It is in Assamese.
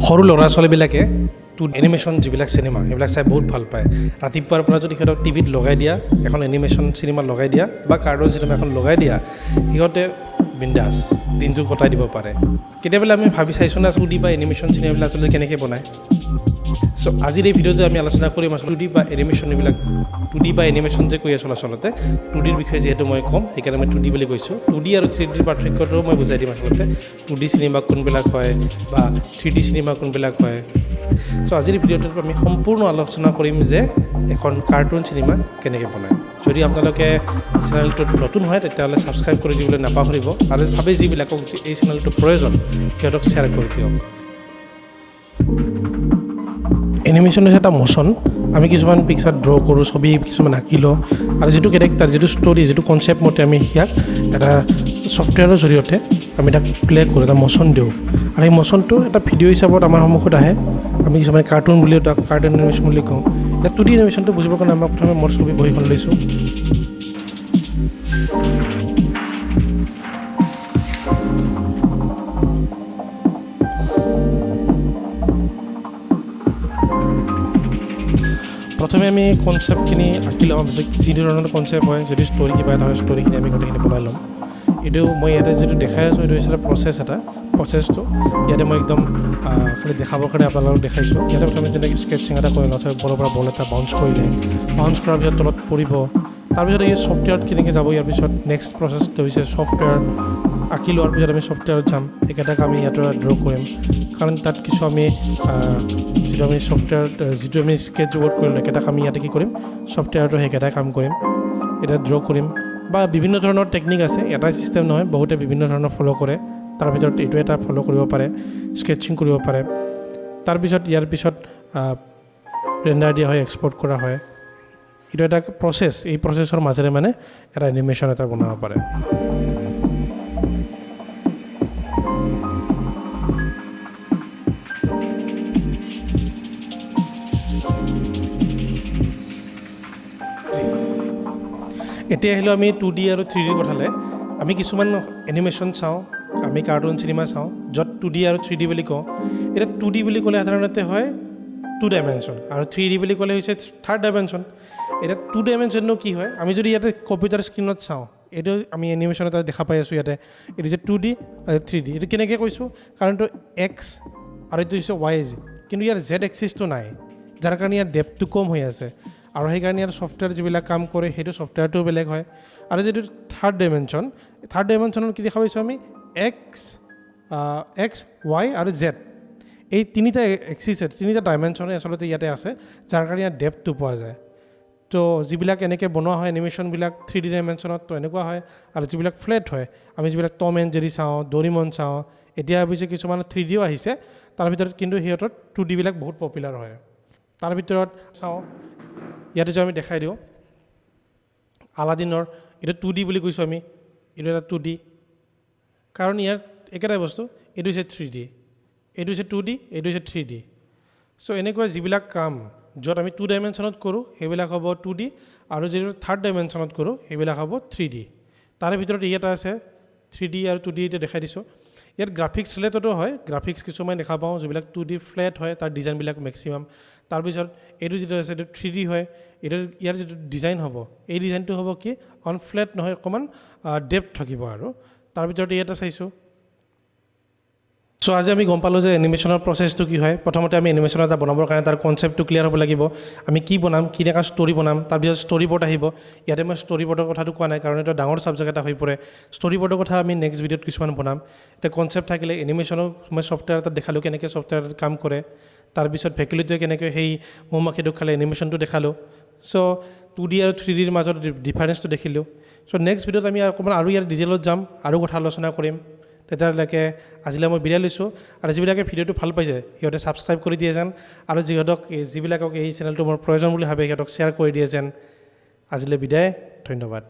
সৰু ল'ৰা ছোৱালীবিলাকে এনিমেশ্যন যিবিলাক চিনেমা সেইবিলাক চাই বহুত ভাল পায়। ৰাতিপুৱাৰ পৰা যদি সিহঁতক টিভিত লগাই দিয়া, এখন এনিমেশ্যন চিনেমা লগাই দিয়া বা কাৰ্টুন চিনেমা এখন লগাই দিয়া, সিহঁতে বিন্দাছ দিনটো কটাই দিব পাৰে। কেতিয়াবা আমি ভাবি চাইছোঁ না 2D বা এনিমেশ্যন চিনেমাবিলাক আচলতে কেনেকৈ বনায়। চ' আজিৰ এই ভিডিঅ'টো আমি আলোচনা কৰিম আচলতে 2D বা এনিমেশ্যন এইবিলাক 2D বা এনিমেশ্যন যে কৈ আছোঁ আচলতে 2Dৰ বিষয়ে যিহেতু মই ক'ম সেইকাৰণে মই 2D বুলি কৈছোঁ। 2D আৰু 3Dৰ পাৰ্থক্যটো মই বুজাই দিম আচলতে 2D চিনেমা কোনবিলাক হয় বা 3D চিনেমা কোনবিলাক হয়। চ' আজিৰ ভিডিঅ'টোত আমি সম্পূৰ্ণ আলোচনা কৰিম যে এখন কাৰ্টুন চিনেমা কেনেকৈ বনায়। যদি আপোনালোকে চেনেলটোত নতুন হয় তেতিয়াহ'লে ছাবস্ক্ৰাইব কৰি দিবলৈ নাপাহৰিব আৰু ভাবে যিবিলাকক এই চেনেলটোৰ প্ৰয়োজন সিহঁতক শ্বেয়াৰ কৰি দিয়ক। এনিমেশ্যন হৈছে এটা মোশ্যন। আমি কিছুমান পিকচাৰ ড্ৰ' কৰোঁ, ছবি কিছুমান আঁকি লওঁ আৰু যিটো কেৰেক্টাৰ, যিটো ষ্টৰী, যিটো কনচেপ্ট মতে আমি ইয়াক এটা ছফ্টৱেৰৰ জৰিয়তে আমি তাক প্লে কৰোঁ, এটা মোশ্যন দিওঁ আৰু সেই মোশ্যনটো এটা ভিডিঅ' হিচাপত আমাৰ সন্মুখত আহে। আমি কিছুমান কাৰ্টুন বুলিও তাক কাৰ্টুন এনিমেশ্যন বুলি কওঁ। এতিয়া 2D এনিমেশ্যনটো বুজিবৰ কাৰণে মই প্ৰথমে মোৰ ছবি বহীখন লৈছোঁ। প্ৰথমে আমি কনচেপ্টখিনি আঁকি লওঁ, যি ধৰণৰ কনচেপ্ট হয়, যদি ষ্টৰী কিবা এটা হয় ষ্টৰীখিনি আমি গোটেইখিনি বনাই ল'ম। এইটো মই ইয়াতে যিটো দেখাই আছোঁ এইটো হৈছে প্ৰচেছটো ইয়াতে মই একদম খালি দেখাবৰ কাৰণে আপোনালোকক দেখাইছোঁ। ইয়াতে প্ৰথমে যেনেকৈ স্কেটচিং এটা কৰি লওঁ, বলৰ পৰা বল এটা বাউন্স কৰিলে, বাউন্স কৰাৰ পিছত তলত পৰিব, তাৰপিছত এই ছফ্টৱেৰত কেনেকৈ যাব, ইয়াৰ পিছত নেক্সট প্ৰচেছটো হৈছে ছফ্টৱেৰ আঁকি লোৱাৰ পিছত আমি ছফ্টৱেৰত যাম। একেটাক আমি ইয়াতে ড্ৰ' কৰিম কাৰণ তাত কিছু আমি যিটো আমি ছফ্টৱেৰত যিটো আমি স্কেটছ ৱৰ্ক কৰিলোঁ একেটাক আমি ইয়াতে কি কৰিম ছফ্টৱেৰটো সেইকেইটাই কাম কৰিম, এটা ড্ৰ' কৰিম বা বিভিন্ন ধৰণৰ টেকনিক আছে। এটাই ছিষ্টেম নহয়, বহুতে বিভিন্ন ধৰণৰ ফ'ল' কৰে। তাৰ ভিতৰত এইটো এটা ফ'ল' কৰিব পাৰে, স্কেটচিং কৰিব পাৰে। তাৰপিছত ইয়াৰ পিছত ৰেণ্ডাৰ দিয়া হয়, এক্সপৰ্ট কৰা হয়। এইটো এটা প্ৰচেছ, এই প্ৰচেছৰ মাজেৰে মানে এটা এনিমেশ্যন এটা বনাব পাৰে। এতিয়া আহিলোঁ আমি 2D আৰু 3D কথালৈ। আমি কিছুমান এনিমেশ্যন চাওঁ, আমি কাৰ্টুন চিনেমা চাওঁ য'ত 2D আৰু 3D বুলি কওঁ। এতিয়া 2D বুলি ক'লে সাধাৰণতে হয় 2 ডাইমেনশ্যন আৰু 3D বুলি ক'লে হৈছে 3rd ডাইমেনশ্যন। এতিয়া 2 ডাইমেনশ্যননো কি হয়, আমি যদি ইয়াতে কম্পিউটাৰ স্ক্ৰীণত চাওঁ, এইটো আমি এনিমেশ্যন এটা দেখা পাই আছোঁ ইয়াতে, এইটো হৈছে 2D আৰু 3D। এইটো কেনেকৈ কৈছোঁ কাৰণ এইটো এক্স আৰু এইটো হৈছে ৱাই, কিন্তু ইয়াৰ জেড এক্সিছটো নাই, যাৰ কাৰণে ইয়াৰ ডেপথটো কম হৈ আছে আৰু সেইকাৰণে ইয়াৰ ছফ্টৱেৰ যিবিলাক কাম কৰে সেইটো ছফ্টৱেৰটোও বেলেগ হয়। আৰু যিটো 3rd ডাইমেনশ্যনত কি দেখা পাইছোঁ আমি এক্স ৱাই আৰু জেড, এই তিনিটা এক্সিছে, তিনিটা ডাইমেনশ্যনে আচলতে ইয়াতে আছে, যাৰ কাৰণে ইয়াৰ ডেপথটো পোৱা যায়। তো যিবিলাক এনেকৈ বনোৱা হয় এনিমেশ্যনবিলাক 3D ডাইমেনশ্যনত তো এনেকুৱা হয়, আৰু যিবিলাক ফ্লেট হয়, আমি যিবিলাক টম এণ্ড জেৰী চাওঁ, ডৰিমন চাওঁ, এতিয়া অৱশ্যে কিছুমান 3Dও আহিছে, তাৰ ভিতৰত কিন্তু সিহঁতৰ 2D বিলাক বহুত পপুলাৰ হয়। তাৰ ভিতৰত চাওঁ ইয়াতে যে আমি দেখাই দিওঁ আলাদিনৰ, এইটো 2D বুলি কৈছোঁ আমি, এইটো এটা 2D কাৰণ ইয়াৰ একেটাই বস্তু, এইটো হৈছে 3D, এইটো হৈছে 2D, এইটো হৈছে 3D। চ' এনেকুৱা যিবিলাক কাম য'ত আমি 2 ডাইমেনশ্যনত কৰোঁ সেইবিলাক হ'ব 2D আৰু যিটো 3rd ডাইমেনশ্যনত কৰোঁ সেইবিলাক হ'ব 3D। তাৰে ভিতৰত ইয়াতে আছে 3D আৰু 2D এতিয়া দেখাই দিছোঁ। ইয়াত গ্ৰাফিক্স ৰিলেটেডো হয়, গ্ৰাফিক্স কিছুমান দেখা পাওঁ যিবিলাক 2D ফ্লেট হয়, তাৰ ডিজাইনবিলাক মেক্সিমাম। তাৰপিছত এইটো যিটো আছে এইটো 3D হয়, এইটো ইয়াৰ যিটো ডিজাইন হ'ব এই ডিজাইনটো হ'ব কি অন ফ্লেট নহয়, অকণমান ডেপথ থাকিব। আৰু তাৰ ভিতৰত ইয়াতে চাইছোঁ। চ' আজি আমি গম পালোঁ যে এনিমেশ্যনৰ প্ৰচেছটো কি হয়। প্ৰথমতে আমি এনিমেশ্যন এটা বনাবৰ কাৰণে তাৰ কনচেপ্টটো ক্লিয়াৰ হ'ব লাগিব, আমি কি বনাম, কেনেকুৱা ষ্টৰী বনাম। তাৰপিছত ষ্টৰী বৰ্ড আহিব। ইয়াতে মই ষ্টৰী বৰ্ডৰ কথাটো কোৱা নাই কাৰণ এইটো ডাঙৰ ছাবজেক্ট এটা হৈ পৰে। ষ্টৰী বৰ্ডৰ কথা আমি নেক্সট ভিডিঅ'ত কিছুমান বনাম। এতিয়া কনচেপ্ট থাকিলে এনিমেশ্যনৰ মই ছফ্টৱেৰ এটা দেখালোঁ কেনেকৈ ছফ্টৱেৰ কাম কৰে, তাৰপিছত ভেকুলিটোৱে কেনেকৈ সেই মৌমাখিটোক খালে এনিমেশ্যনটো দেখালোঁ। চ' 2D আৰু 3Dৰ মাজত ডিফাৰেঞ্চটো দেখিলোঁ। চ' নেক্সট ভিডিঅ'ত আমি অকণমান আৰু ইয়াৰ ডিটেইলত যাম, আৰু কথা আলোচনা কৰিম। তেতিয়ালৈকে আজিলৈ মই বিদায় লৈছোঁ। আৰু যিবিলাকে ভিডিঅ'টো ভাল পাইছে সিহঁতে ছাবস্ক্ৰাইব কৰি দিয়ে যেন, আৰু যিবিলাকক এই চেনেলটো মোৰ প্ৰয়োজন বুলি ভাবে সিহঁতক শ্বেয়াৰ কৰি দিয়ে যেন। আজিলৈ বিদায়, ধন্যবাদ।